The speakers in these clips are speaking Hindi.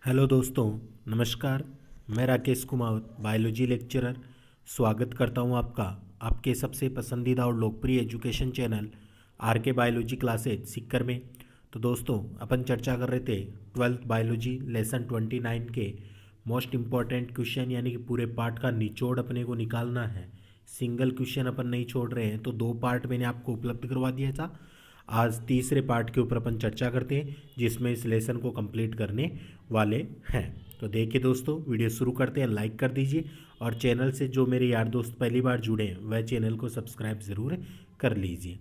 हेलो दोस्तों, नमस्कार। मैं राकेश कुमार, बायोलॉजी लेक्चरर, स्वागत करता हूं आपका आपके सबसे पसंदीदा और लोकप्रिय एजुकेशन चैनल आर के बायोलॉजी क्लासेज सीकर में। तो दोस्तों, अपन चर्चा कर रहे थे 12th बायोलॉजी लेसन 29 के मोस्ट इम्पॉर्टेंट क्वेश्चन, यानी कि पूरे पार्ट का निचोड़ अपने को निकालना है। सिंगल क्वेश्चन अपन नहीं छोड़ रहे हैं, तो 2 पार्ट मैंने आपको उपलब्ध करवा दिया था। आज तीसरे पार्ट के ऊपर अपन चर्चा करते हैं, जिसमें इस लेसन को कंप्लीट करने वाले हैं। तो देखिए दोस्तों, वीडियो शुरू करते हैं। लाइक कर दीजिए और चैनल से जो मेरे यार दोस्त पहली बार जुड़े हैं वह चैनल को सब्सक्राइब ज़रूर कर लीजिए।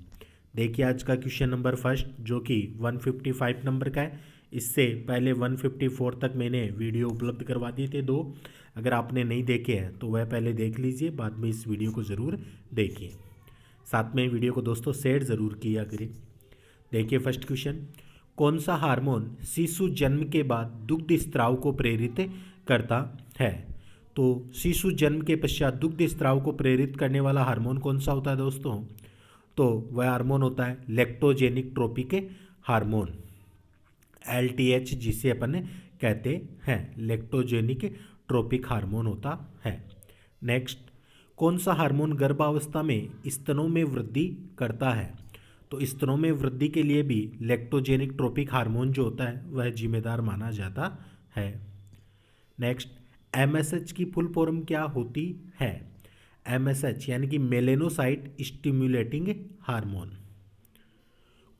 देखिए आज का क्वेश्चन नंबर फर्स्ट, जो कि 155 नंबर का है। इससे पहले 154 तक मैंने वीडियो उपलब्ध करवा दिए थे 2। अगर आपने नहीं देखे हैं तो वह पहले देख लीजिए, बाद में इस वीडियो को ज़रूर देखिए। साथ में वीडियो को दोस्तों शेयर ज़रूर किया करें। देखिए फर्स्ट क्वेश्चन, कौन सा हार्मोन शिशु जन्म के बाद दुग्ध स्त्राव को प्रेरित करता है? तो शिशु जन्म के पश्चात दुग्ध स्त्राव को प्रेरित करने वाला हार्मोन कौन सा होता है दोस्तों? तो वह हार्मोन होता है लैक्टोजेनिक ट्रोपिक हार्मोन, LTH जिसे अपन कहते हैं। लैक्टोजेनिक ट्रोपिक हार्मोन होता है। नेक्स्ट, कौन सा हार्मोन गर्भावस्था में स्तनों में वृद्धि करता है? तो स्तनों में वृद्धि के लिए भी लैक्टोजेनिक ट्रोपिक हार्मोन जो होता है वह जिम्मेदार माना जाता है। नेक्स्ट, MSH की फुल फॉर्म क्या होती है? MSH यानी कि मेलेनोसाइट स्टिम्युलेटिंग हार्मोन।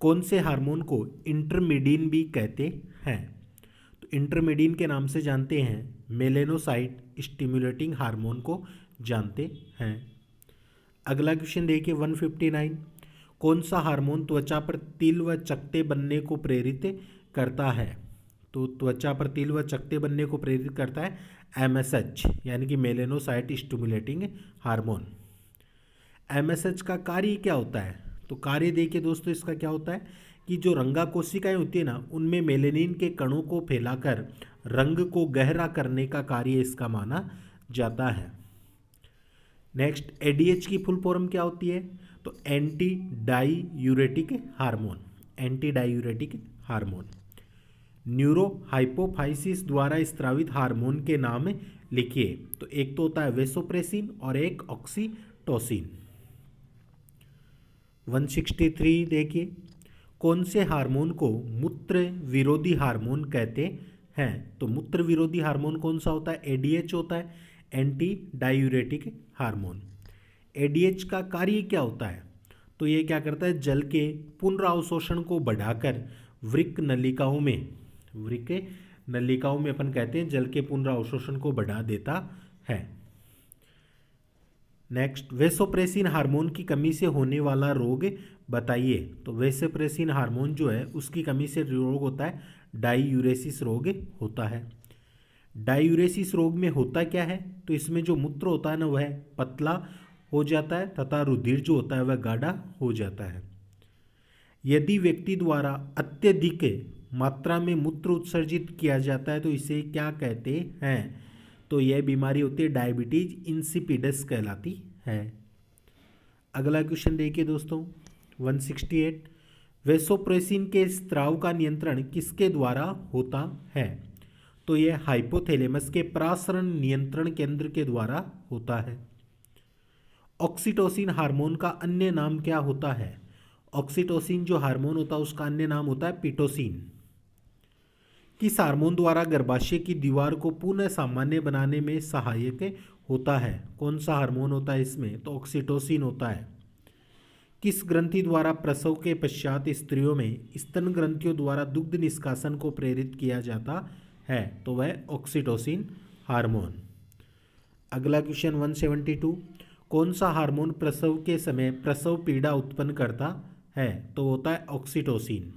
कौन से हार्मोन को इंटरमीडिन भी कहते हैं? तो इंटरमीडिन के नाम से जानते हैं, मेलेनोसाइट स्टिम्युलेटिंग हार्मोन को जानते हैं। अगला क्वेश्चन देखिए 159, कौन सा हार्मोन त्वचा पर तिल व चकत्ते बनने को प्रेरित करता है? तो त्वचा पर तिल व चकत्ते बनने को प्रेरित करता है MSH यानी कि मेलेनोसाइट स्टिमुलेटिंग हार्मोन। MSH का कार्य क्या होता है? तो कार्य देखिए दोस्तों, इसका क्या होता है कि जो रंगा कोशिकाएं होती है ना, उनमें मेलेनिन के कणों को फैलाकर रंग को गहरा करने का कार्य इसका माना जाता है। नेक्स्ट, ADH की फुल फॉर्म क्या होती है? तो anti diuretic hormone, anti diuretic hormone. Neuro hypophysis द्वारा स्त्रावित हार्मोन के नाम लिखिए। तो एक तो होता है वेसोप्रेसिन और एक ऑक्सीटोसिन। 163 देखिए, कौन से हार्मोन को मूत्र विरोधी हार्मोन कहते हैं? तो मूत्र विरोधी हार्मोन कौन सा होता है? ADH होता है, एंटी डायूरेटिक हार्मोन। ADH का कार्य क्या होता है? तो ये क्या करता है, जल के पुनरावशोषण को बढ़ाकर वृक्क नलिकाओं में अपन कहते हैं जल के पुनरावशोषण को बढ़ा देता है। नेक्स्ट, वेसोप्रेसिन हार्मोन की कमी से होने वाला रोग बताइए। तो वेसोप्रेसिन हार्मोन जो है उसकी कमी से रोग होता है डाईयूरेसिस रोग होता है। डायूरेसिस रोग में होता क्या है? तो इसमें जो मूत्र होता है ना वह पतला हो जाता है तथा रुधिर जो होता है वह गाढ़ा हो जाता है। यदि व्यक्ति द्वारा अत्यधिक मात्रा में मूत्र उत्सर्जित किया जाता है तो इसे क्या कहते हैं? तो यह बीमारी होती है डायबिटीज इंसिपिडस कहलाती है। अगला क्वेश्चन देखिए दोस्तों 168, वेसोप्रेसिन के स्त्राव का नियंत्रण किसके द्वारा होता है? तो यह हाइपोथैलेमस के प्रसारण नियंत्रण केंद्र के द्वारा होता है। ऑक्सीटोसिन हार्मोन का अन्य नाम क्या होता है? ऑक्सीटोसिन जो हार्मोन होता है उसका अन्य नाम होता है पिटोसिन। किस हार्मोन द्वारा गर्भाशय की दीवार को पुनः सामान्य बनाने में सहायक होता है? कौन सा हार्मोन होता है इसमें? तो ऑक्सीटोसिन होता है। किस ग्रंथि द्वारा प्रसव के पश्चात स्त्रियों में स्तन ग्रंथियों द्वारा दुग्ध निष्कासन को प्रेरित किया जाता है? तो वह ऑक्सीटोसिन हार्मोन। अगला क्वेश्चन 172, कौन सा हार्मोन प्रसव के समय प्रसव पीड़ा उत्पन्न करता है? तो होता है ऑक्सीटोसिन।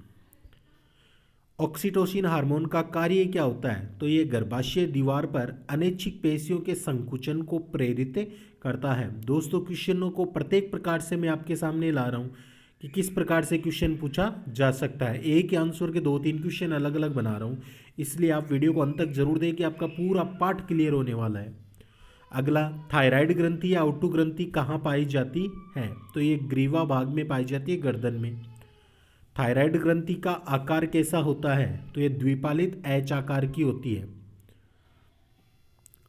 ऑक्सीटोसिन हार्मोन का कार्य क्या होता है? तो ये गर्भाशय दीवार पर अनैच्छिक पेशियों के संकुचन को प्रेरित करता है। दोस्तों, क्वेश्चनों को प्रत्येक प्रकार से मैं आपके सामने ला रहा हूँ कि किस प्रकार से क्वेश्चन पूछा जा सकता है। एक ही आंसर के 2-3 क्वेश्चन अलग अलग बना रहा हूँ, इसलिए आप वीडियो को अंत तक जरूर दें, आपका पूरा पार्ट क्लियर होने वाला है। अगला, थायराइड ग्रंथि या आउटू ग्रंथि कहाँ पाई जाती है? तो ये ग्रीवा भाग में पाई जाती है, गर्दन में। थायराइड ग्रंथि का आकार कैसा होता है? तो ये द्विपालित एच आकार की होती है।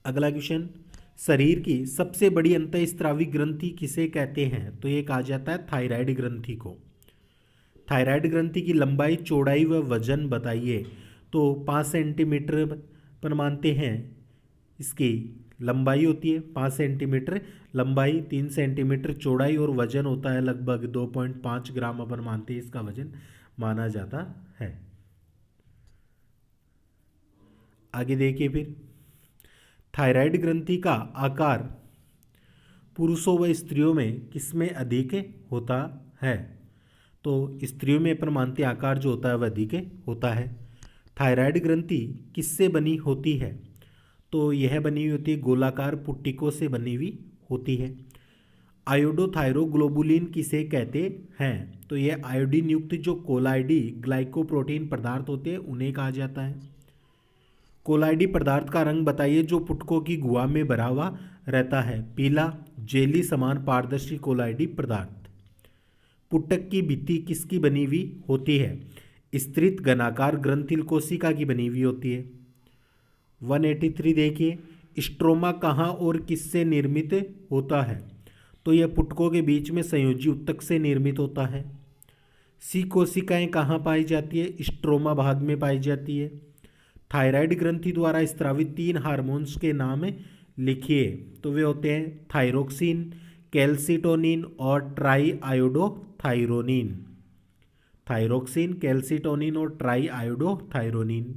अगला क्वेश्चन, शरीर की सबसे बड़ी अंतःस्रावी ग्रंथि किसे कहते हैं? तो ये कहा जाता है थायराइड ग्रंथि को। थायराइड ग्रंथि की लंबाई, चौड़ाई व वजन बताइए। तो 5 सेंटीमीटर पर मानते हैं इसकी लंबाई होती है, 5 सेंटीमीटर लंबाई, 3 सेंटीमीटर चौड़ाई और वजन होता है लगभग 2.5 ग्राम अपन मानते हैं इसका वजन माना जाता है। आगे देखिए फिर, थायराइड ग्रंथि का आकार पुरुषों व स्त्रियों में किसमें अधिक होता है? तो स्त्रियों में अपन मानते हैं आकार जो होता है वह अधिक होता है। थायराइड ग्रंथि किससे बनी होती है? तो यह बनी हुई होती है गोलाकार पुट्टिकों से बनी हुई होती है। आयोडोथायरोग्लोबुलिन किसे कहते हैं? तो यह आयोडीन युक्त जो कोलाइडी ग्लाइकोप्रोटीन पदार्थ होते हैं उन्हें कहा जाता है। कोलाइडी पदार्थ का रंग बताइए जो पुटकों की गुहा में भरा हुआ रहता है। पीला, जेली समान पारदर्शी कोलाइडी पदार्थ। पुटक की भित्ति किसकी बनी हुई होती है? स्तरित घनाकार ग्रंथिल कोशिका की बनी हुई होती है। 183 देखिए, स्ट्रोमा कहाँ और किससे निर्मित होता है? तो यह पुटकों के बीच में संयोजी ऊतक से निर्मित होता है। सी कोशिकाएं कहाँ पाई जाती है? स्ट्रोमा भाग में पाई जाती है। थायराइड ग्रंथि द्वारा स्त्रावित 3 हार्मोन्स के नाम लिखिए। तो वे होते हैं थायरोक्सिन, कैल्सिटोनिन और ट्राई आयोडोथायरोनिन। थायरोक्सिन, कैल्सिटोनिन और ट्राई आयोडोथायरोनिन।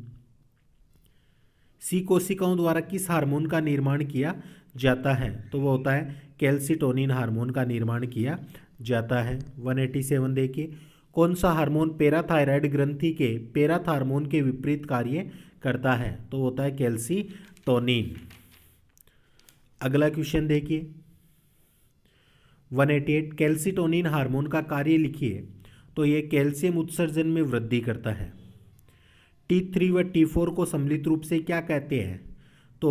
सी कोशिकाओं द्वारा किस हार्मोन का निर्माण किया जाता है? तो वो होता है कैल्सिटोनिन हार्मोन का निर्माण किया जाता है। 187 देखिए, कौन सा हार्मोन पैराथायराइड ग्रंथि के पैराथार्मोन के विपरीत कार्य करता है? तो होता है कैल्सिटोनिन। अगला क्वेश्चन देखिए 188, कैल्सिटोनिन हार्मोन का कार्य लिखिए। तो ये कैल्शियम उत्सर्जन में वृद्धि करता है। T3 व T4 को सम्मिलित रूप से क्या कहते हैं? तो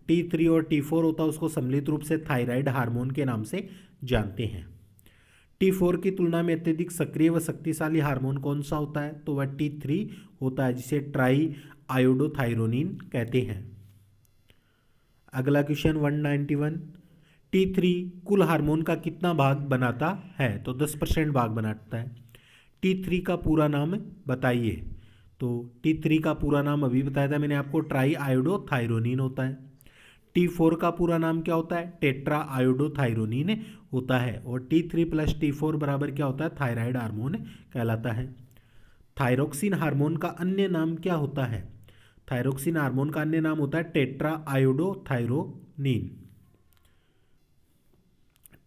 T3 और T4 होता है उसको सम्मिलित रूप से थायराइड हार्मोन के नाम से जानते हैं। T4 की तुलना में अत्यधिक सक्रिय व शक्तिशाली हार्मोन कौन सा होता है? तो वह T3 होता है जिसे ट्राई आयोडोथायरोनिन कहते हैं। अगला क्वेश्चन 191, T3 कुल हार्मोन का कितना भाग बनाता है? तो 10% भाग बनाता है। T3 का पूरा नाम बताइए। तो T3 का पूरा नाम अभी बताया था मैंने आपको, ट्राई आयोडोथायरोनिन होता है। T4 का पूरा नाम क्या होता है? टेट्रा आयोडोथायरोनिन होता है। और T3 + T4 बराबर क्या होता है? थायराइड हार्मोन कहलाता है। थायरोक्सिन हार्मोन का अन्य नाम क्या होता है? थायरोक्सिन हार्मोन का अन्य नाम होता है टेट्रा आयोडोथायरोनिन।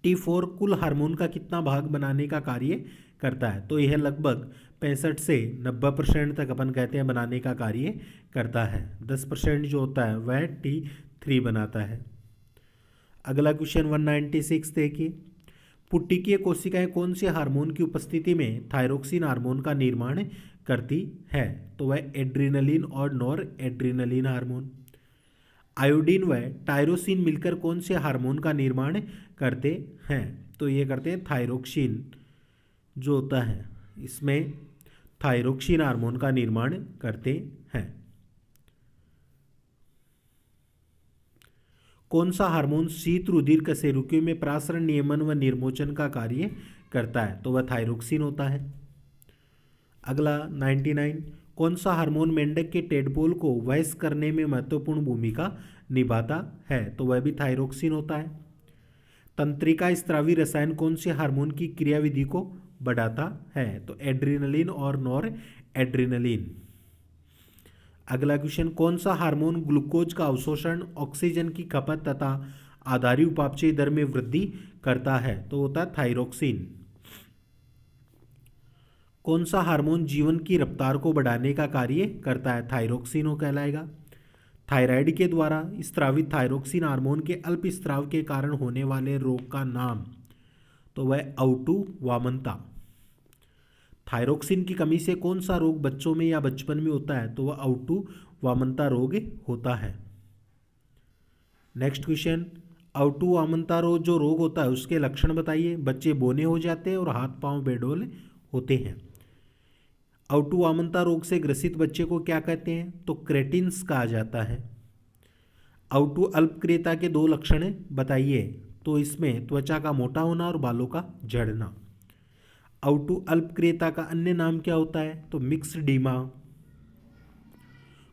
T4 कुल हार्मोन का कितना भाग बनाने का कार्य करता है? तो यह लगभग 65 से 90% तक अपन कहते हैं बनाने का कार्य करता है। 10% जो होता है वह T3 बनाता है। अगला क्वेश्चन 196 देखिए, पुट्टिकीय कोशिकाएं कौन से हार्मोन की उपस्थिति में थायरोक्सिन हार्मोन का निर्माण करती है? तो वह एड्रिनलिन और नॉर एड्रिनलिन हार्मोन। आयोडीन व टायरोसिन मिलकर कौन से हार्मोन का निर्माण करते हैं? तो ये करते हैं थायरोक्सिन जो होता है इसमें थायरोक्सिन हार्मोन का निर्माण करते हैं। कौन सा हार्मोन शीत रुधिर कशेरुकियों में प्रासरण नियमन व निर्मोचन का कार्य करता है? तो वह थायरोक्सिन होता है। अगला 99, कौन सा हार्मोन मेंढक के टेडपोल को वयस्क करने में महत्वपूर्ण भूमिका निभाता है? तो वह भी थायरोक्सिन होता है। तंत्रिका स्त्रावी रसायन कौन से हार्मोन की क्रियाविधि को बढ़ाता है? तो एड्रिनलिन और नॉर एड्रिनलिन। अगला क्वेश्चन, कौन सा हार्मोन ग्लूकोज का अवशोषण, ऑक्सीजन की खपत तथा आधारी उपापचय दर में वृद्धि करता है? तो होता है थायरोक्सिन। कौन सा हार्मोन जीवन की रफ्तार को बढ़ाने का कार्य करता है? थायरोक्सिन हो कहलाएगा। थायराइड के द्वारा स्त्रावित थायरोक्सिन हार्मोन के अल्प स्त्राव के कारण होने वाले रोग का नाम? तो वह आउटू वामनता। थायरोक्सिन की कमी से कौन सा रोग बच्चों में या बचपन में होता है? तो वह आउटू वामनता रोग होता है। नेक्स्ट क्वेश्चन, आउटू वामनता रोग जो रोग होता है उसके लक्षण बताइए। बच्चे बौने हो जाते हैं और हाथ पांव बेडौल होते हैं। आउटुवामनता रोग से ग्रसित बच्चे को क्या कहते हैं? तो क्रेटिन्स कहा जाता है। आउटु अल्पक्रियता के 2 लक्षण बताइए। तो इसमें त्वचा का मोटा होना और बालों का झड़ना। आउटु अल्पक्रियता का अन्य नाम क्या होता है? तो मिक्सडीमा।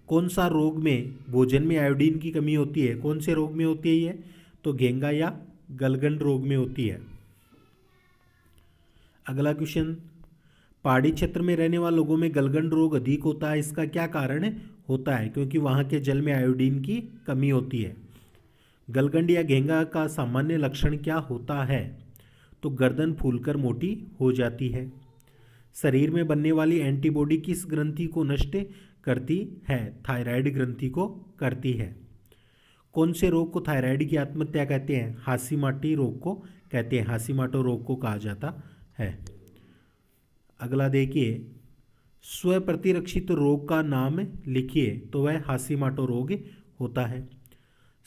कौन सा रोग में भोजन में आयोडीन की कमी होती है? कौन से रोग में होती है ये? तो घेंगा या गलगंड रोग में होती है। अगला क्वेश्चन, पहाड़ी क्षेत्र में रहने वाले लोगों में गलगंड रोग अधिक होता है, इसका क्या कारण होता है? क्योंकि वहाँ के जल में आयोडीन की कमी होती है। गलगंड या घेंगा का सामान्य लक्षण क्या होता है? तो गर्दन फूलकर मोटी हो जाती है। शरीर में बनने वाली एंटीबॉडी किस ग्रंथि को नष्ट करती है? थायराइड ग्रंथि को करती है। कौन से रोग को थायराइड की आत्महत्या कहते हैं? हाशीमाटी रोग को कहते हैं। हाशीमाटो रोग को कहा जाता है। अगला देखिए, स्वप्रतिरक्षित रोग का नाम लिखिए। तो वह हाशीमाटो रोग होता है।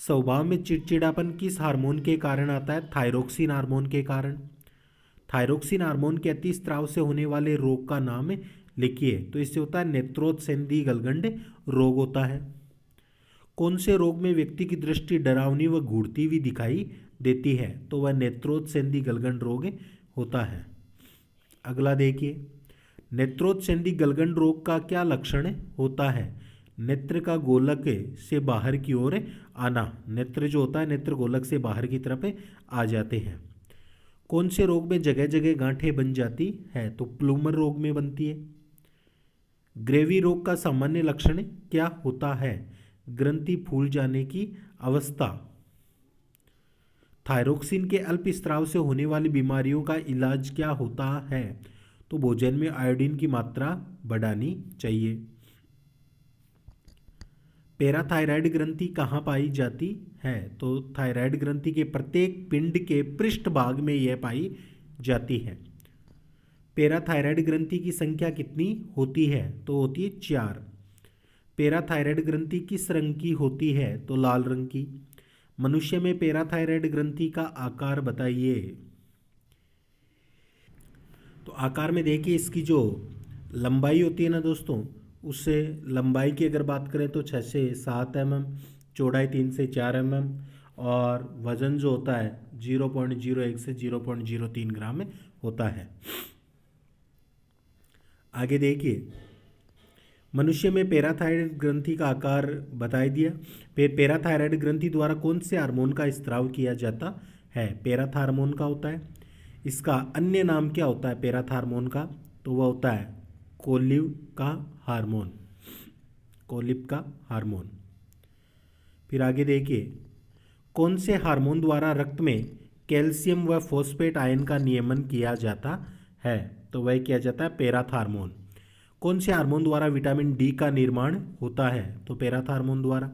स्वभाव में चिड़चिड़ापन किस हार्मोन के कारण आता है? थायरोक्सिन हार्मोन के कारण। थायरोक्सिन हार्मोन के अति स्राव से होने वाले रोग का नाम लिखिए। तो इससे होता है नेत्रोत्सेंदी गलगंड रोग होता है। कौन से रोग में व्यक्ति की दृष्टि डरावनी व घूरती हुई दिखाई देती है? तो वह नेत्रोत्सेंदी गलगंड रोग होता है। अगला देखिए, नेत्रोत्सेंदी गलगंड रोग का क्या लक्षण होता है? नेत्र का गोलक से बाहर की ओर आना। नेत्र जो होता है नेत्र गोलक से बाहर की तरफ आ जाते हैं। कौन से रोग में जगह जगह गांठें बन जाती है? तो प्लूमर रोग में बनती है। ग्रेवी रोग का सामान्य लक्षण क्या होता है? ग्रंथि फूल जाने की अवस्था। थायरोक्सिन के अल्प स्राव से होने वाली बीमारियों का इलाज क्या होता है? तो भोजन में आयोडीन की मात्रा बढ़ानी चाहिए। पैराथायराइड ग्रंथि कहाँ पाई जाती है? तो थायराइड ग्रंथि के प्रत्येक पिंड के पृष्ठ भाग में यह पाई जाती है। पैराथायराइड ग्रंथि की संख्या कितनी होती है? तो होती है 4। पैराथायराइड ग्रंथि किस रंग की होती है? तो लाल रंग की। मनुष्य में पैराथायराइड ग्रंथि का आकार बताइए। तो आकार में देखिए, इसकी जो लंबाई होती है ना दोस्तों, उससे लंबाई की अगर बात करें तो 6 से 7 mm, चौड़ाई 3 से 4 mm और वजन जो होता है 0.01 से 0.03 ग्राम होता है। आगे देखिए, मनुष्य में पैराथायराइड ग्रंथि का आकार बताई दिया। पैराथायराइड ग्रंथि द्वारा कौन से हार्मोन का स्त्राव किया जाता है? पैराथा हार्मोन का होता है। इसका अन्य नाम क्या होता है पैराथा हार्मोन का? तो वह होता है कोलिव का हार्मोन। कोलिव का हार्मोन। फिर आगे देखिए, कौन से हार्मोन द्वारा रक्त में कैल्शियम व फॉस्फेट आयन का नियमन किया जाता है? तो वह किया जाता है पैराथा हार्मोन। कौन से हार्मोन द्वारा विटामिन डी का निर्माण होता है? तो पैराथा हार्मोन द्वारा।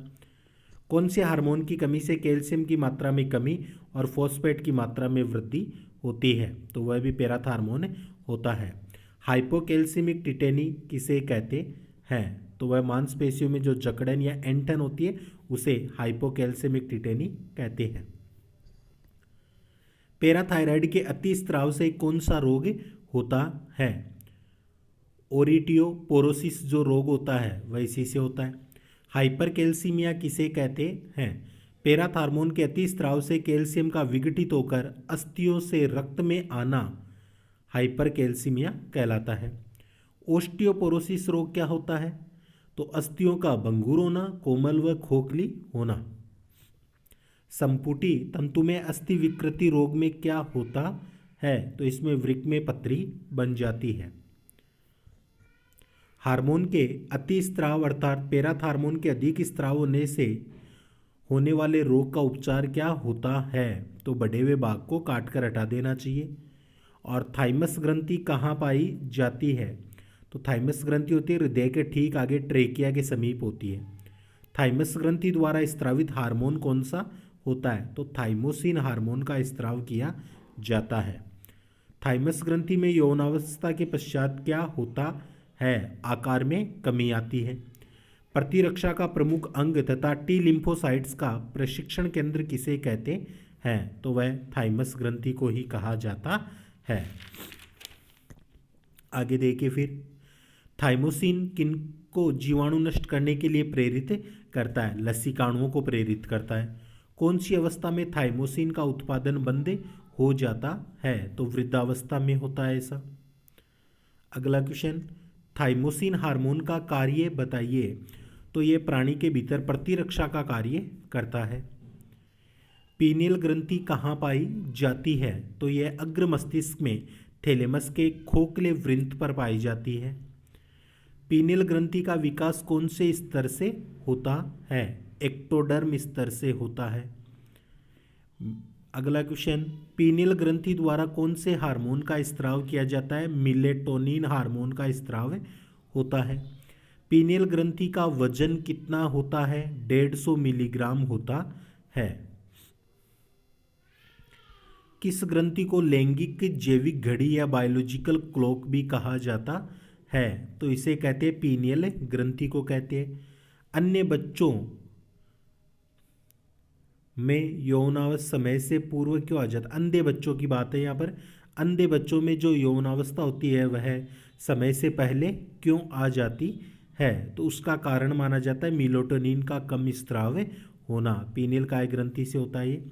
कौन से हार्मोन की कमी से कैल्शियम की मात्रा में कमी और फॉस्फेट की मात्रा में वृद्धि होती है? तो वह भी पैराथा हार्मोन होता है। हाइपोकैल्सिमिक टिटेनी किसे कहते हैं? तो वह मांसपेशियों में जो जकड़न या एंटन होती है उसे हाइपोकैल्सिमिक टिटेनी कहते हैं। पैराथायराइड के अति स्राव से कौन सा रोग होता है? ओरिटियोपोरोसिस जो रोग होता है वह इसी से होता है। हाइपरकैल्सीमिया किसे कहते हैं? पैराथा हार्मोन के अति स्राव से कैल्शियम का विघटित होकर अस्थियों से रक्त में आना हाइपरकैल्सीमिया कहलाता है। ओस्टियोपोरोसिस रोग क्या होता है? तो अस्थियों का भंगुर होना, कोमल व खोखली होना। संपुटी तंतु में अस्थि विकृति रोग में क्या होता है? तो इसमें वृक्क में पथरी बन जाती है। हार्मोन के अति स्राव अर्थात पैराथा हार्मोन के अधिक स्राव होने से होने वाले रोग का उपचार क्या होता है? तो बढ़े हुए भाग को काट कर हटा देना चाहिए। और थाइमस ग्रंथि कहाँ पाई जाती है? तो थाइमस ग्रंथि होती है हृदय के ठीक आगे ट्रेकिया के समीप होती है। थाइमस ग्रंथि द्वारा स्त्रावित हार्मोन कौन सा होता है? तो थाइमोसिन हार्मोन का स्त्राव किया जाता है। थाइमस ग्रंथि में यौनावस्था के पश्चात क्या होता है? आकार में कमी आती है। प्रतिरक्षा का प्रमुख अंग तथा टी लिम्फोसाइट्स का प्रशिक्षण केंद्र किसे कहते हैं? तो वह थाइमस ग्रंथि को ही कहा जाता है। आगे देखिए, फिर थाइमोसिन किनको जीवाणु नष्ट करने के लिए प्रेरित करता है? लसीकाणुओं को प्रेरित करता है। कौन सी अवस्था में थाइमोसिन का उत्पादन बंद हो जाता है? तो वृद्धावस्था में होता है ऐसा। अगला क्वेश्चन, थाइमोसिन हार्मोन का कार्य बताइए। तो ये प्राणी के भीतर प्रतिरक्षा का कार्य करता है। पीनियल ग्रंथि कहाँ पाई जाती है? तो यह अग्र मस्तिष्क में थैलेमस के खोखले वृंत पर पाई जाती है। पीनियल ग्रंथि का विकास कौन से स्तर से होता है? एक्टोडर्म स्तर से होता है। अगला क्वेश्चन, पीनियल ग्रंथि द्वारा कौन से हार्मोन का स्त्राव किया जाता है? मेलेटोनिन हार्मोन का स्त्राव होता है। पीनियल ग्रंथि का वजन कितना होता है? 150 मिलीग्राम होता है। किस ग्रंथि को लैंगिक जैविक घड़ी या बायोलॉजिकल क्लॉक भी कहा जाता है? तो इसे कहते हैं पीनियल ग्रंथि को कहते हैं। अन्य बच्चों में यौनावस्था समय से पूर्व क्यों आ जाता? अंधे बच्चों की बात है यहाँ पर। अंधे बच्चों में जो यौनावस्था होती है वह समय से पहले क्यों आ जाती है? तो उसका कारण माना जाता है मेलेटोनिन का कम स्त्राव होना। पीनियल काय ग्रंथि से होता है ये।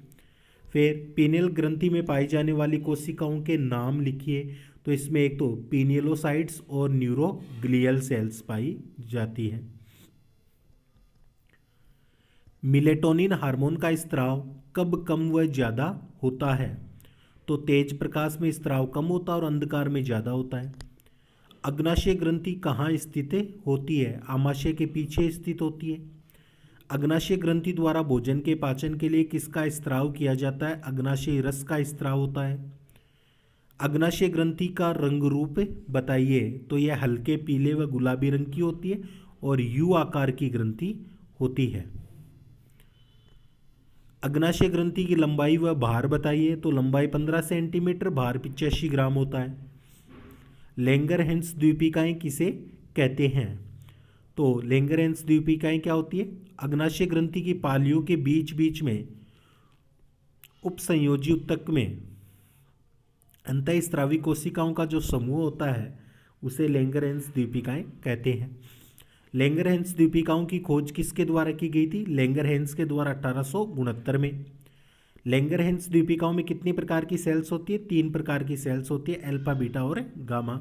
फिर पीनियल ग्रंथि में पाई जाने वाली कोशिकाओं के नाम लिखिए। तो इसमें एक तो पीनियलोसाइट्स और न्यूरोग्लियल सेल्स पाई जाती है। मेलेटोनिन हार्मोन का स्त्राव कब कम व ज़्यादा होता है? तो तेज प्रकाश में स्त्राव कम होता है और अंधकार में ज़्यादा होता है। अग्नाशय ग्रंथि कहाँ स्थित होती है? आमाशय के पीछे स्थित होती है। अग्नाशय ग्रंथि द्वारा भोजन के पाचन के लिए किसका स्त्राव किया जाता है? अग्नाशय रस का स्त्राव होता है। अग्नाशय ग्रंथि का रंग रूप बताइए। तो यह हल्के पीले व गुलाबी रंग की होती है और यू आकार की ग्रंथि होती है। अग्नाशय ग्रंथि की लंबाई व भार बताइए। तो लंबाई 15 सेंटीमीटर, भार 85 ग्राम होता है। लैंगरहैंस द्वीपिकाएं किसे कहते हैं? तो लैंगरहैंस द्वीपिकाएं क्या होती है? अग्नाशय ग्रंथि की पालियों के बीच बीच में उपसंयोजी ऊतक में अंतःस्रावी कोशिकाओं का जो समूह होता है उसे लैंगरहैंस द्वीपिकाएं कहते हैं। लैंगरहैंस द्वीपिकाओं की खोज किसके द्वारा की गई थी? लैंगरहैंस के द्वारा 1869 में। लैंगरहैंस द्वीपिकाओं में कितनी प्रकार की सेल्स होती है? 3 प्रकार की सेल्स होती है, अल्फा, बीटा और गामा।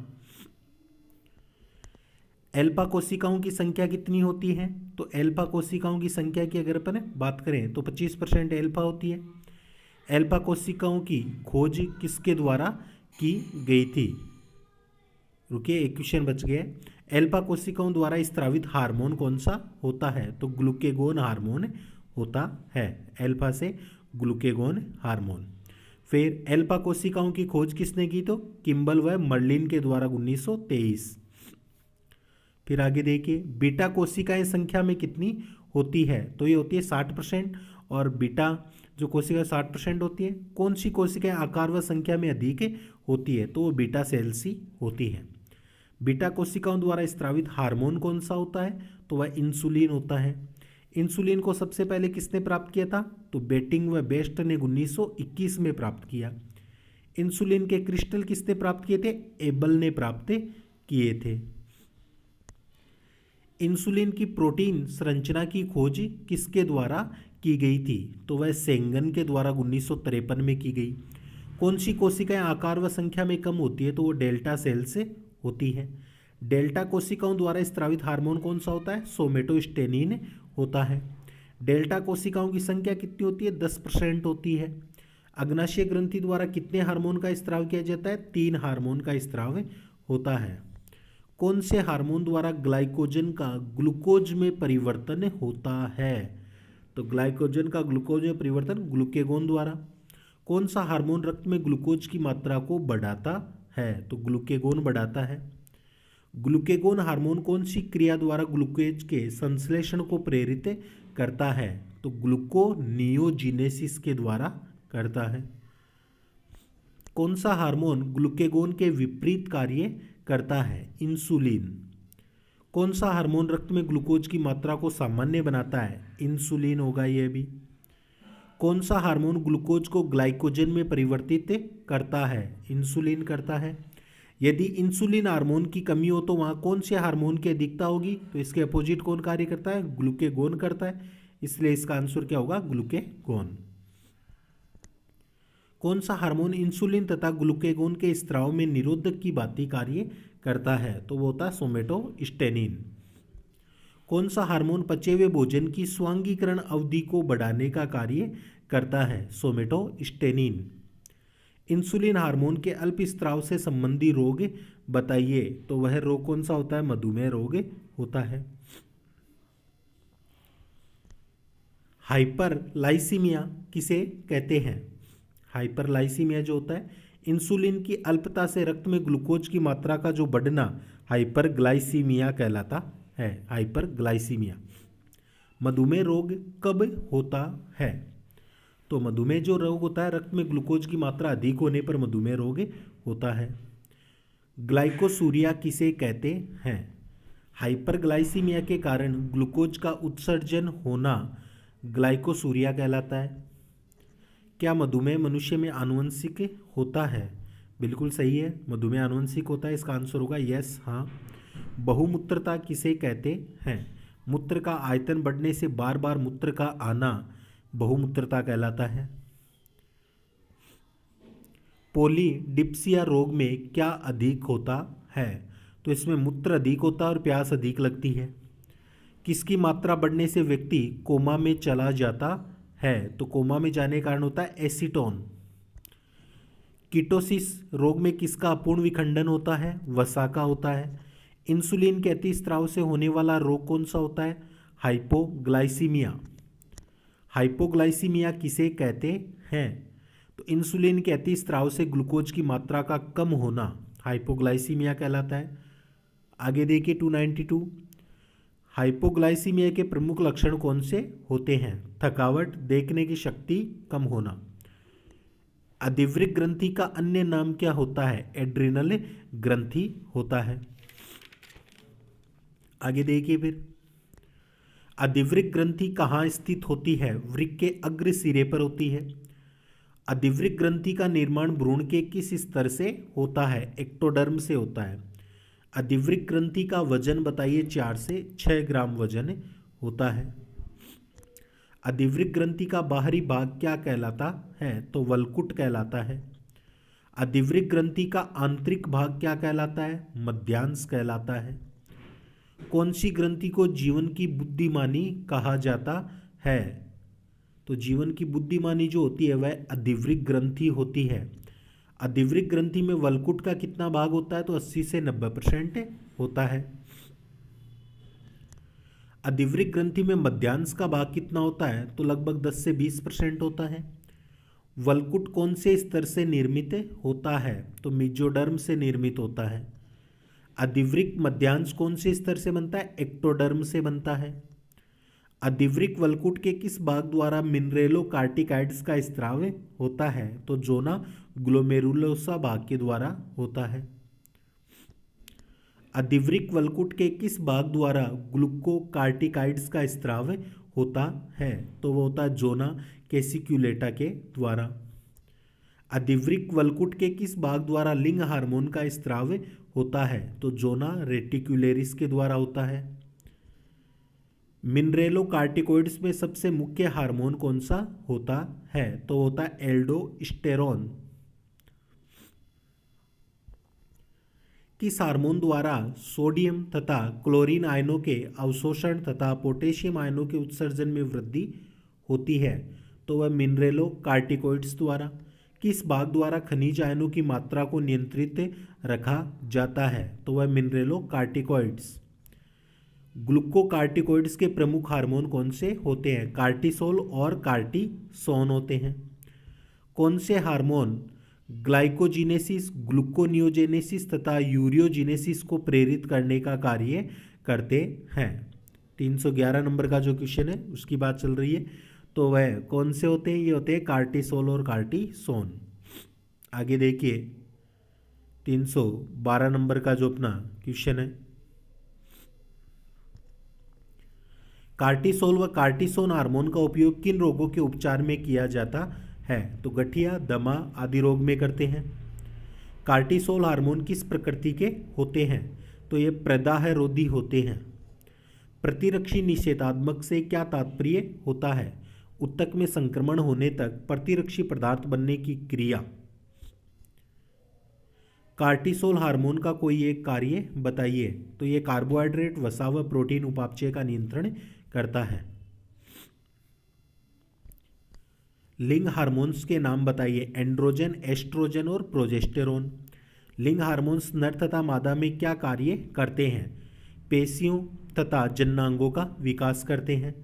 एल्फा कोशिकाओं की संख्या कितनी होती है? तो एल्फा कोशिकाओं की संख्या की अगर अपन बात करें तो 25% एल्फा होती है। एल्फा कोशिकाओं की खोज किसके द्वारा की गई थी? रुकिए, एक क्वेश्चन बच गया। एल्फा कोशिकाओं द्वारा स्त्रावित हार्मोन कौन सा होता है? तो ग्लूकेगोन हार्मोन होता है। एल्फा से ग्लूकेगोन हार्मोन। फिर एल्फा कोशिकाओं की खोज किसने की? तो किम्बल व मर्लिन के द्वारा 1923। फिर आगे देखिए, बीटा कोशिकाएं संख्या में कितनी होती है? तो ये होती है 60%। और बीटा जो कोशिका 60% होती है। कौन सी कोशिकाएं आकार व संख्या में अधिक होती है? तो वो बीटा सेल्स ही होती है। बीटा कोशिकाओं द्वारा स्त्रावित हार्मोन कौन सा होता है? तो वह इंसुलिन होता है। इंसुलिन को सबसे पहले किसने प्राप्त किया था? तो बेटिंग व बेस्ट ने 1921 में प्राप्त किया। इंसुलिन के क्रिस्टल किसने प्राप्त किए थे? एबल ने प्राप्त किए थे। इंसुलिन की प्रोटीन संरचना की खोज किसके द्वारा की गई थी? तो वह सेंगन के द्वारा 1953 में की गई। कौन सी कोशिकाएं आकार व संख्या में कम होती है? तो वो डेल्टा सेल से होती है। डेल्टा कोशिकाओं द्वारा स्त्रावित हार्मोन कौन सा होता है? सोमेटोस्टेनिन होता है। डेल्टा कोशिकाओं की संख्या कितनी होती है? 10% होती है। अग्नाशय ग्रंथि द्वारा कितने हार्मोन का स्त्राव किया जाता है? 3 हार्मोन का स्त्राव होता है। कौन से हार्मोन द्वारा ग्लाइकोजन का ग्लूकोज में परिवर्तन होता है? तो ग्लाइकोजन का ग्लूकोज में परिवर्तन ग्लूकेगोन द्वारा। कौन सा हार्मोन रक्त में ग्लूकोज की मात्रा को बढ़ाता है? तो ग्लूकेगोन बढ़ाता है। ग्लूकेगोन हार्मोन कौन सी क्रिया द्वारा ग्लूकोज के संश्लेषण को प्रेरित करता है? तो ग्लूकोनियोजिनेसिस के द्वारा करता है। कौन सा हार्मोन ग्लूकेगोन के विपरीत कार्य करता है? इंसुलिन। कौन सा हार्मोन रक्त में ग्लूकोज की मात्रा को सामान्य बनाता है? इंसुलिन होगा ये भी। कौन सा हार्मोन ग्लूकोज को ग्लाइकोजन में परिवर्तित करता है? इंसुलिन करता है। यदि इंसुलिन हार्मोन की कमी हो तो वहाँ कौन से हार्मोन की अधिकता होगी? तो इसके अपोजिट कौन कार्य करता है? ग्लूकेगोन करता है। इसलिए इसका आंसर क्या होगा? ग्लूकेगोन। कौन सा हार्मोन इंसुलिन तथा ग्लूकेगोन के स्त्राव में निरोधक की भांति कार्य करता है? तो वो होता है सोमेटोस्टेनिन। कौन सा हार्मोन पचे हुए भोजन की स्वांगीकरण अवधि को बढ़ाने का कार्य करता है? सोमेटोस्टेनिन। इंसुलिन हार्मोन के अल्प स्त्राव से संबंधी रोग बताइए। तो वह रोग कौन सा होता है? मधुमेह रोग होता है। हाइपरलाइसीमिया किसे कहते हैं? हाइपरलाइसीमिया जो होता है, इंसुलिन की अल्पता से रक्त में ग्लूकोज की मात्रा का जो बढ़ना हाइपरग्लाइसीमिया कहलाता है। हाइपरग्लाइसीमिया। मधुमेह रोग कब होता है? तो मधुमेह जो रोग होता है, रक्त में ग्लूकोज की मात्रा अधिक होने पर मधुमेह रोग होता है। ग्लाइकोसूरिया किसे कहते हैं? हाइपरग्लाइसीमिया के कारण ग्लूकोज का उत्सर्जन होना ग्लाइकोसूरिया कहलाता है। क्या मधुमेह मनुष्य में आनुवंशिक होता है? बिल्कुल सही है, मधुमेह आनुवंशिक होता है। इसका आंसर होगा यस, हाँ। बहुमूत्रता किसे कहते हैं? मूत्र का आयतन बढ़ने से बार बार मूत्र का आना बहुमूत्रता कहलाता है। पॉलीडिप्सिया रोग में क्या अधिक होता है? तो इसमें मूत्र अधिक होता है और प्यास अधिक लगती है। किसकी मात्रा बढ़ने से व्यक्ति कोमा में चला जाता है? तो कोमा में जाने का कारण होता है एसीटोन। कीटोसिस रोग में किसका अपूर्ण विखंडन होता है? वसा का होता है। इंसुलिन के अतिस्राव से होने वाला रोग कौन सा होता है? हाइपोग्लाइसीमिया। हाइपोग्लाइसीमिया किसे कहते हैं? तो इंसुलिन के अतिस्राव से ग्लूकोज की मात्रा का कम होना हाइपोग्लाइसीमिया कहलाता है। आगे देखिए 292। हाइपोग्लाइसीमिया के प्रमुख लक्षण कौन से होते हैं? थकावट, देखने की शक्ति कम होना। अधिवृक्क ग्रंथि का अन्य नाम क्या होता है? एड्रिनल ग्रंथि होता है। आगे देखिए फिर, अधिवृक्क ग्रंथि कहाँ स्थित होती है? वृक्क के अग्र सिरे पर होती है। अधिवृक्क ग्रंथि का निर्माण भ्रूण के किस स्तर से होता है? एक्टोडर्म से होता है। अधिवृक्क ग्रंथि का वजन बताइए। 4 से 6 ग्राम वजन होता है। अधिवृक्क ग्रंथि का बाहरी भाग क्या कहलाता है? तो वल्कुट कहलाता है। अधिवृक्क ग्रंथि का आंतरिक भाग क्या कहलाता है? मध्यांश कहलाता है। कौन सी ग्रंथि को जीवन की बुद्धिमानी कहा जाता है? तो जीवन की बुद्धिमानी जो होती है वह अधिवृक्क ग्रंथि होती है। अधिवृक्क ग्रंथि में वल्कुट का कितना भाग होता है? तो 80 से 90% होता है। अधिवृक्क ग्रंथि में मध्यांश का भाग कितना होता है? तो लगभग 10 से 20% होता है। वल्कुट कौन से स्तर से निर्मित होता है? तो मेसोडर्म से निर्मित होता है। अधिवृक्क मध्यांश कौन से स्तर से बनता है? एक्टोडर्म से बनता है। अधिवृक्क वल्कुट के किस भाग द्वारा मिनरेलोकार्टिकाइड्स का स्त्राव होता है? तो जोना ग्लोमेरुलोसा भाग के द्वारा होता है। अधिवृक्क वल्कुट के किस भाग द्वारा ग्लूकोकार्टिकाइड्स का स्त्राव होता है? तो वो होता है जोना कैसिक्युलेटा के द्वारा। अधिवृक्क वल्कुट के किस भाग द्वारा लिंग हार्मोन का स्त्राव होता है? तो जोना रेटिकुलेरिस के द्वारा होता है। मिनरेलोकार्टिकोइड्स में सबसे मुख्य हार्मोन कौन सा होता है? तो होता है एल्डोस्टेरोन। किस हार्मोन द्वारा सोडियम तथा क्लोरीन आयनों के अवशोषण तथा पोटेशियम आयनों के उत्सर्जन में वृद्धि होती है? तो वह मिनरेलोकार्टिकोइड्स द्वारा। किस भाग द्वारा खनिज आयनों की मात्रा को नियंत्रित रखा जाता है? तो वह मिनरेलोकार्टिकोइड्स। ग्लूकोकार्टिकोइड्स के प्रमुख हार्मोन कौन से होते हैं? कार्टिसोल और कार्टिसोन होते हैं। कौन से हार्मोन ग्लाइकोजिनेसिस, ग्लूकोनियोजेनेसिस तथा यूरियोजिनेसिस को प्रेरित करने का कार्य करते हैं? 311 नंबर का जो क्वेश्चन है उसकी बात चल रही है। तो वह कौन से होते हैं? ये होते हैं कार्टिसोल और कार्टिसोन। आगे देखिए 312 नंबर का जो अपना क्वेश्चन है, कार्टिसोल व कार्टिसोन हार्मोन का उपयोग किन रोगों के उपचार में किया जाता है? तो गठिया, दमा आदि रोग में करते हैं। कार्टिसोल हार्मोन किस प्रकृति के होते हैं? तो ये प्रदाहरोधी होते हैं। प्रतिरक्षी निषेधात्मक से क्या तात्पर्य होता है? ऊतक में संक्रमण होने तक प्रतिरक्षी पदार्थ बनने की क्रिया। कार्टिसोल हार्मोन का कोई एक कार्य बताइए। तो ये कार्बोहाइड्रेट, वसा व प्रोटीन उपापचय का नियंत्रण करता है। लिंग हार्मोन्स के नाम बताइए। एंड्रोजन, एस्ट्रोजन और प्रोजेस्टेरोन। लिंग हार्मोन्स नर तथा मादा में क्या कार्य करते हैं? पेशियों तथा जननांगों का विकास करते हैं।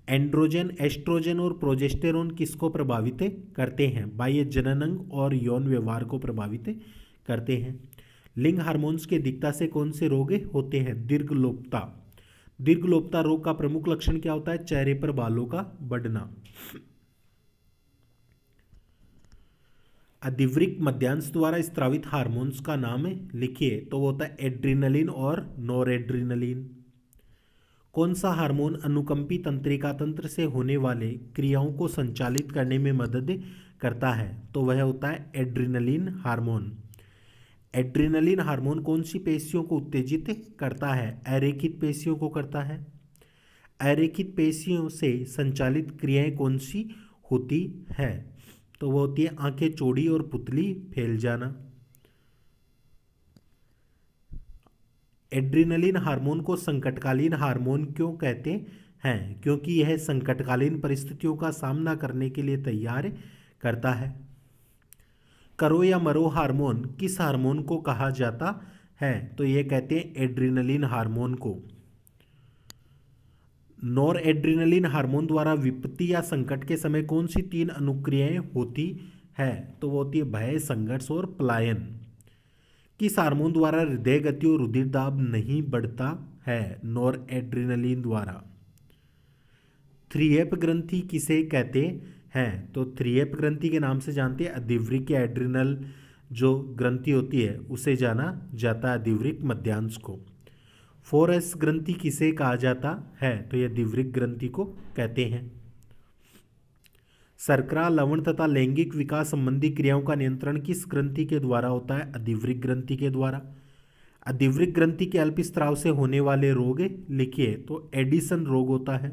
एंड्रोजन, एस्ट्रोजन और प्रोजेस्टेरोन किसको प्रभावित करते हैं? बाह्य जननांग और यौन व्यवहार को प्रभावित करते हैं। लिंग हार्मोन्स के अधिकता से कौन से रोग होते हैं? दीर्घलोपता। दीर्घलोपता रोग का प्रमुख लक्षण क्या होता है? चेहरे पर बालों का बढ़ना। अधिवृक्क मध्यांश द्वारा स्त्रावित हार्मोन्स का नाम लिखिए। तो वो होता है एड्रिनलिन और नॉरएड्रिनलिन। कौन सा हार्मोन अनुकंपी तंत्रिका तंत्र से होने वाले क्रियाओं को संचालित करने में मदद करता है? तो वह होता है एड्रिनलिन हार्मोन। एड्रिनलिन हार्मोन कौन सी पेशियों को उत्तेजित करता है? अरेखित पेशियों को करता है। अरेखित पेशियों से संचालित क्रियाएं कौन सी होती है? तो वो होती है आंखें चौड़ी और पुतली फैल जाना। एड्रिनलिन हार्मोन को संकटकालीन हार्मोन क्यों कहते हैं? क्योंकि यह संकटकालीन परिस्थितियों का सामना करने के लिए तैयार करता है। करो या मरो हार्मोन किस हार्मोन को कहा जाता है? तो ये कहते हैं एड्रिनलिन हार्मोन को। नॉर एड्रिनलिन हार्मोन द्वारा विपत्ति या संकट के समय कौन सी 3 अनुक्रियाएं होती है? तो वो होती है भय, संघर्ष और पलायन। किस हार्मोन द्वारा हृदय गति और रुधिर दाब नहीं बढ़ता है? नॉर एड्रिनलिन द्वारा। 3F ग्रंथि किसे कहते हैं? तो 3F ग्रंथि के नाम से जानते हैं अधिवृक्क या एड्रिनल जो ग्रंथि होती है उसे जाना जाता है अधिवृक्क मध्यांश को। 4S ग्रंथि किसे कहा जाता है? तो यह अधिवृक्क ग्रंथि को कहते हैं। शर्करा, लवण तथा लैंगिक विकास संबंधी क्रियाओं का नियंत्रण किस ग्रंथि के द्वारा होता है? अधिवृक्क ग्रंथि के द्वारा। अधिवृक्क ग्रंथि के अल्पस्राव से होने वाले रोग लिखिए। तो एडिसन रोग होता है।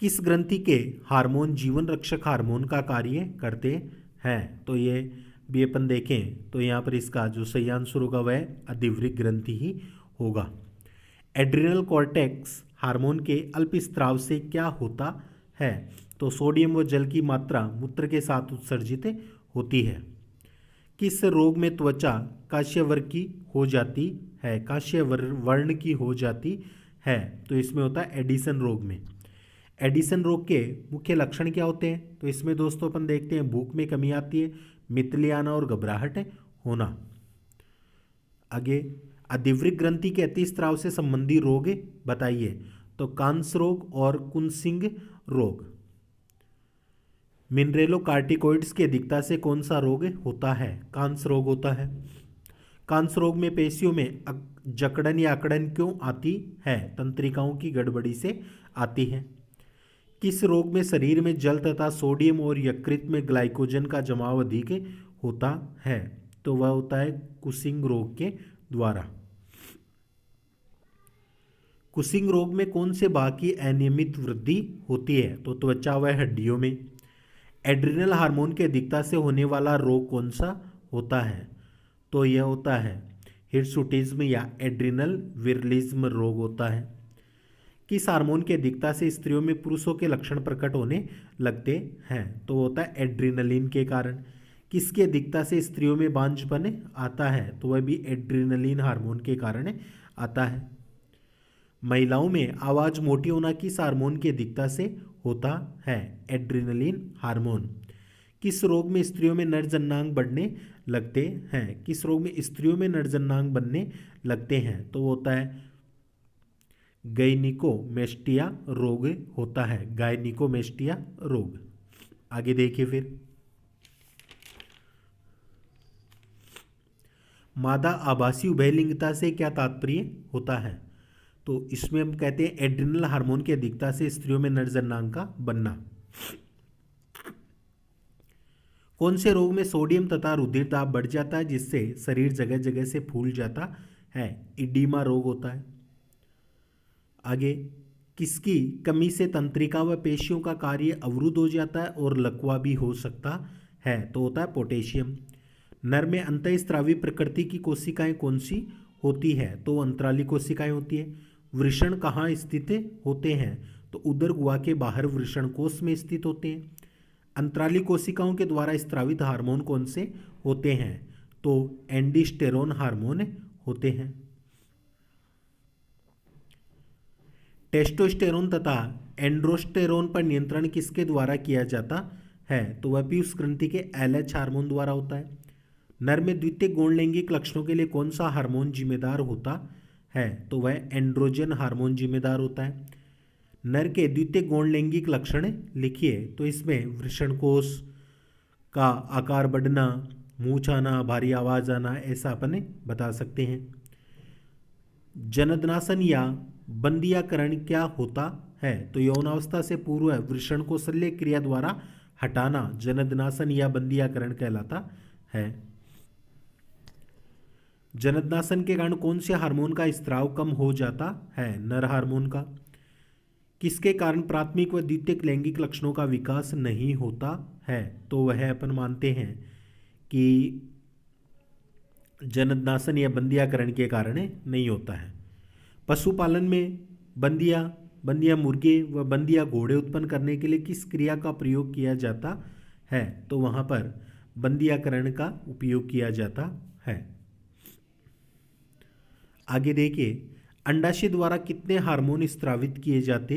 किस ग्रंथि के हार्मोन जीवन रक्षक हार्मोन का कार्य करते हैं? तो ये भी अपन देखें तो यहाँ पर इसका जो सही आंसर होगा वह अधिवृक्क ग्रंथि ही होगा। एड्रिनल कॉर्टेक्स हार्मोन के अल्पस्राव से क्या होता है? तो सोडियम व जल की मात्रा मूत्र के साथ उत्सर्जित होती है। किस रोग में त्वचा कांस्य वर्ग की हो जाती है? कांस्य वर्ण की हो जाती है। तो इसमें होता है एडिसन रोग में। एडिसन रोग के मुख्य लक्षण क्या होते हैं? तो इसमें दोस्तों अपन देखते हैं भूख में कमी आती है, मितली आना और घबराहट होना। आगे अधिवृक्क ग्रंथि के अतिस्राव से संबंधी रोग बताइए। तो कांस रोग और कुंसिंग रोग। मिनरेलोकार्टिकॉइड्स की अधिकता से कौन सा रोग होता है? कांस रोग होता है। कांस रोग में पेशियों में जकड़न या अकड़न क्यों आती है? तंत्रिकाओं की गड़बड़ी से आती है। किस रोग में शरीर में जल तथा सोडियम और यकृत में ग्लाइकोजन का जमाव अधिक होता है? तो वह होता है कुशिंग रोग के द्वारा। कुशिंग रोग में कौन से भाग की अनियमित वृद्धि होती है? तो त्वचा व हड्डियों में। एड्रिनल हार्मोन की अधिकता से होने वाला रोग कौन सा होता है? तो यह होता है हिर्सुटिज्म या एड्रिनल विरलिज्म रोग होता है। किस हार्मोन की अधिकता से स्त्रियों में पुरुषों के लक्षण प्रकट होने लगते हैं? तो होता है एड्रिनलिन के कारण। किसकी अधिकता से स्त्रियों में बांझपन आता है? तो वह भी एड्रिनलिन हार्मोन के कारण आता है। महिलाओं में आवाज़ मोटी होना किस हार्मोन की अधिकता से होता है? Adrenaline hormone. किस रोग में स्त्रियों में नरजन्नांग बढ़ने लगते हैं? किस रोग में स्त्रियों में नरजन्नांग बनने लगते हैं? तो वो होता है गायनिकोमेस्टिया रोग होता है। गायनिकोमेस्टिया रोग। आगे देखिए फिर मादा आभासी उभयलिंगता से क्या तात्पर्य होता है? तो इसमें हम कहते हैं एड्रिनल हार्मोन की अधिकता से स्त्रियों में नरजन्नांग का बनना। कौन से रोग में सोडियम तथा रुधिर दाब बढ़ जाता है जिससे शरीर जगह जगह से फूल जाता है? इडीमा रोग होता है। आगे, किसकी कमी से तंत्रिका व पेशियों का कार्य अवरुद्ध हो जाता है और लकवा भी हो सकता है? तो होता है पोटेशियम। नर में अंतःस्रावी प्रकृति की कोशिकाएं कौन सी होती है? तो अंतराली कोशिकाएं होती है। वृषण कहाँ स्थित होते हैं? तो उदर गुहा के बाहर वृषण कोश में स्थित होते हैं। अंतराली कोशिकाओं के द्वारा स्त्रावित हार्मोन कौन से होते हैं? तो एंडोस्टेरोन हार्मोन होते हैं। टेस्टोस्टेरोन तथा एंड्रोस्टेरोन पर नियंत्रण किसके द्वारा किया जाता है? तो वह पीयूष ग्रंथि के LH हार्मोन द्वारा होता है। नर में द्वितीयक गौण लैंगिक लक्षणों के लिए कौन सा हार्मोन जिम्मेदार होता है? तो वह एंड्रोजन हार्मोन जिम्मेदार होता है। नर के द्वितीयक गौण लैंगिक लक्षण लिखिए। तो इसमें वृषणकोश का आकार बढ़ना, मूंछ आना, भारी आवाज आना, ऐसा अपन बता सकते हैं। जनदनासन या बंदियाकरण क्या होता है? तो यौनावस्था से पूर्व वृषण को शल्य क्रिया द्वारा हटाना जनदनासन या बंदियाकरण कहलाता है। जनदनासन के कारण कौन से हार्मोन का स्त्राव कम हो जाता है? नर हार्मोन का। किसके कारण प्राथमिक व द्वितीयक लैंगिक लक्षणों का विकास नहीं होता है? तो वह अपन मानते हैं कि जनदनासन या बंदियाकरण के कारण नहीं होता है। पशुपालन में बंदिया मुर्गे व बंदिया घोड़े उत्पन्न करने के लिए किस क्रिया का प्रयोग किया जाता है? तो वहाँ पर बंदियाकरण का उपयोग किया जाता है। आगे देखिए, अंडाशय द्वारा कितने हार्मोन स्त्रावित किए जाते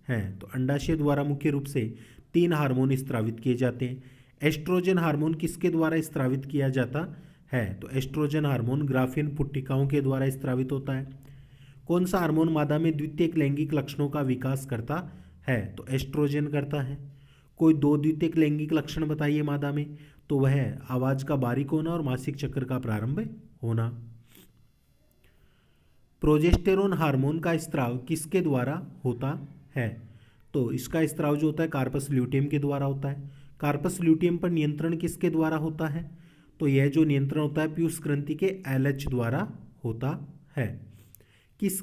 हैं? तो अंडाशय द्वारा मुख्य रूप से 3 हार्मोन स्त्रावित किए जाते हैं। एस्ट्रोजन हार्मोन किसके द्वारा स्त्रावित किया जाता है? तो एस्ट्रोजन हार्मोन ग्राफियन पुट्टिकाओं के द्वारा स्त्रावित होता है। कौन सा हार्मोन मादा में द्वितीयक लैंगिक लक्षणों का विकास करता है? तो एस्ट्रोजन करता है। कोई 2 द्वितीयक लैंगिक लक्षण बताइए मादा में। तो वह है आवाज का बारीक होना और मासिक चक्र का प्रारंभ होना। प्रोजेस्टेरोन हार्मोन का स्त्राव किसके द्वारा होता है? तो इसका स्त्राव जो होता है कार्पस ल्यूटियम के द्वारा होता है। कार्पस ल्यूटियम पर नियंत्रण किसके द्वारा होता है? तो यह जो नियंत्रण होता है पीयूष ग्रंथि के LH द्वारा होता है। किस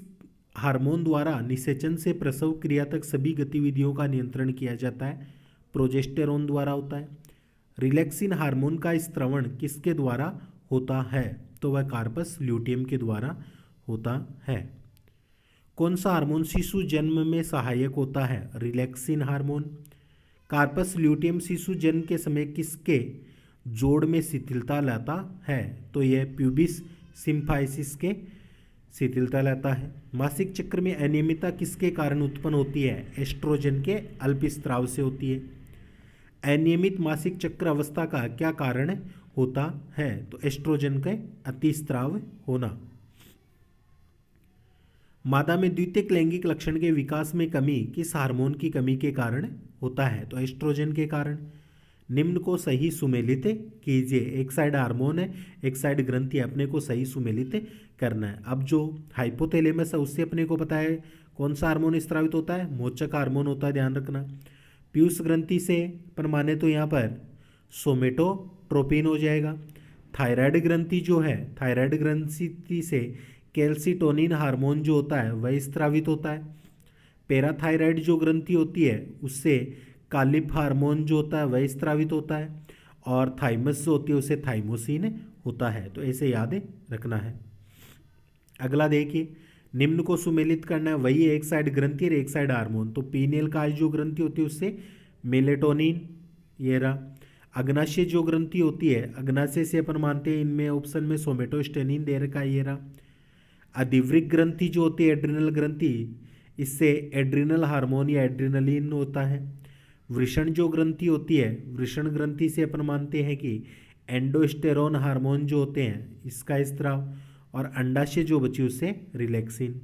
हार्मोन द्वारा निषेचन से प्रसव क्रिया तक सभी गतिविधियों का नियंत्रण किया जाता है? प्रोजेस्टेरोन द्वारा होता है। रिलैक्सिन हार्मोन का स्त्रवण किसके द्वारा होता है? तो वह कार्पस ल्यूटियम के द्वारा होता है। कौन सा हार्मोन शिशु जन्म में सहायक होता है? Relaxin hormone. कार्पस ल्यूटियम शिशु जन्म के समय किसके जोड़ में शिथिलता लाता है? तो यह प्यूबिस सिम्फाइसिस के शिथिलता लाता है। मासिक चक्र में अनियमितता किसके कारण उत्पन्न होती है? एस्ट्रोजन के अल्प स्त्राव से होती है। अनियमित मासिक चक्र अवस्था का क्या कारण होता है? तो एस्ट्रोजन के अतिस्राव होना। मादा में द्वितीयक लैंगिक लक्षण के विकास में कमी किस हार्मोन की कमी के कारण होता है? तो एस्ट्रोजन के कारण। निम्न को सही सुमेलित कीजिए। एक साइड हार्मोन है, एक साइड ग्रंथि है, अपने को सही सुमेलित करना है। अब जो हाइपोथैलेमस है उससे अपने को पता है कौन सा हार्मोन स्त्रावित होता है? मोचक हार्मोन होता है, ध्यान रखना। पीयूष ग्रंथि से पर माने तो यहाँ पर सोमेटोट्रोपिन हो जाएगा। थायराइड ग्रंथि जो है, थायराइड ग्रंथि से कैल्सिटोनिन हार्मोन जो होता है वह स्त्रावित होता है। पैराथायराइड जो ग्रंथि होती है उससे कालिप हार्मोन जो होता है वह स्त्रावित होता है। और थाइमस जो होती है उससे थाइमोसिन होता है। तो ऐसे याद रखना है। अगला देखिए, निम्न को सुमेलित करना है। वही एक साइड ग्रंथि और एक साइड हार्मोन। तो पीनियल का जो ग्रंथि होती है उससे मेलेटोनिन, ये रहा। अग्नाशय जो ग्रंथि होती है, अग्नाशय से अपन मानते हैं इनमें ऑप्शन में सोमेटोस्टेनिन दे रखा है, ये रहा। अधिवृक्क ग्रंथि जो होती है एड्रिनल ग्रंथि, इससे एड्रिनल हार्मोन या एड्रिनलिन होता है। वृषण जो ग्रंथि होती है, वृषण ग्रंथि से अपन मानते हैं कि एंडोस्टेरोन हार्मोन जो होते हैं इसका स्त्राव। और अंडाशय जो बची उससे रिलैक्सिन।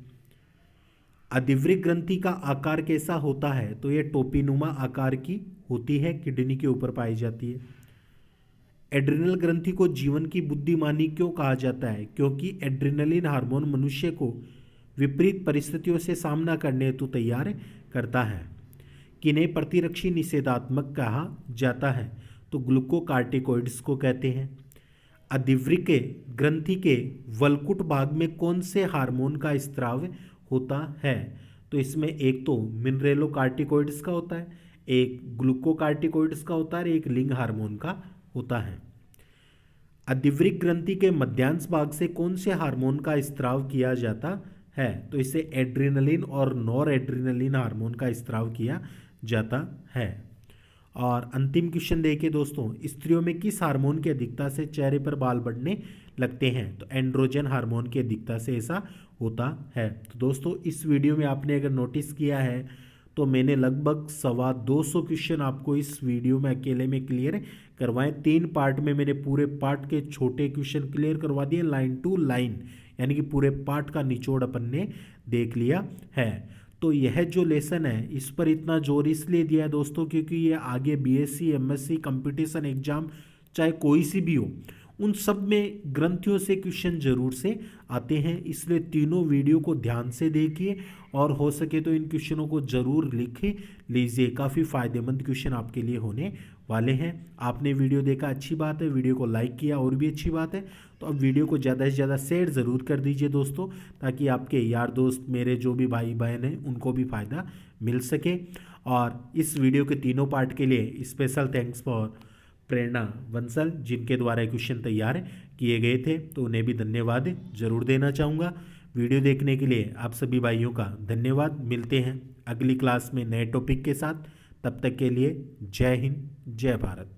अधिवृक्क ग्रंथि का आकार कैसा होता है? तो ये टोपीनुमा आकार की होती है, किडनी के ऊपर पाई जाती है। एड्रिनल ग्रंथि को जीवन की बुद्धिमानी क्यों कहा जाता है? क्योंकि एड्रिनलिन हार्मोन मनुष्य को विपरीत परिस्थितियों से सामना करने हेतु तैयार करता है। किन्हें प्रतिरक्षी निषेधात्मक कहा जाता है? तो ग्लूकोकार्टिकोइड्स को कहते हैं। अधिवृक्क ग्रंथि के वलकुट भाग में कौन से हार्मोन का स्त्राव होता है? तो इसमें एक तो मिनरेलोकार्टिकोइड्स का होता है, एक ग्लूकोकार्टिकोइड्स का होता है, एक लिंग हार्मोन का होता है। अधिवृक्क ग्रंथि के मध्यांश भाग से कौन से हार्मोन का स्त्राव किया जाता है? तो इसे एड्रेनलिन और नॉर एड्रेनलिन हार्मोन का स्त्राव किया जाता है। और अंतिम क्वेश्चन देखिए दोस्तों, स्त्रियों में किस हार्मोन की अधिकता से चेहरे पर बाल बढ़ने लगते हैं? तो एंड्रोजन हार्मोन की अधिकता से ऐसा होता है। तो दोस्तों इस वीडियो में आपने अगर नोटिस किया है तो मैंने लगभग 225 क्वेश्चन आपको इस वीडियो में अकेले में क्लियर करवाए। 3 पार्ट में मैंने पूरे पार्ट के छोटे क्वेश्चन क्लियर करवा दिए, लाइन टू लाइन, यानी कि पूरे पार्ट का निचोड़ अपन ने देख लिया है। तो यह जो लेसन है इस पर इतना जोर इसलिए दिया है दोस्तों क्योंकि ये आगे बीएससी, एमएससी, कंपटीशन एग्जाम चाहे कोई सी भी हो, उन सब में ग्रंथियों से क्वेश्चन जरूर से आते हैं। इसलिए तीनों वीडियो को ध्यान से देखिए और हो सके तो इन क्वेश्चनों को जरूर लिख लीजिए। काफ़ी फायदेमंद क्वेश्चन आपके लिए होने वाले हैं। आपने वीडियो देखा, अच्छी बात है, वीडियो को लाइक किया और भी अच्छी बात है। तो अब वीडियो को ज़्यादा से ज़्यादा शेयर ज़रूर कर दीजिए दोस्तों, ताकि आपके यार दोस्त, मेरे जो भी भाई बहन हैं, उनको भी फ़ायदा मिल सके। और इस वीडियो के तीनों पार्ट के लिए स्पेशल थैंक्स फॉर प्रेरणा बंसल, जिनके द्वारा क्वेश्चन तैयार किए गए थे, तो उन्हें भी धन्यवाद जरूर देना चाहूँगा। वीडियो देखने के लिए आप सभी भाइयों का धन्यवाद। मिलते हैं अगली क्लास में नए टॉपिक के साथ। तब तक के लिए जय हिंद, जय भारत।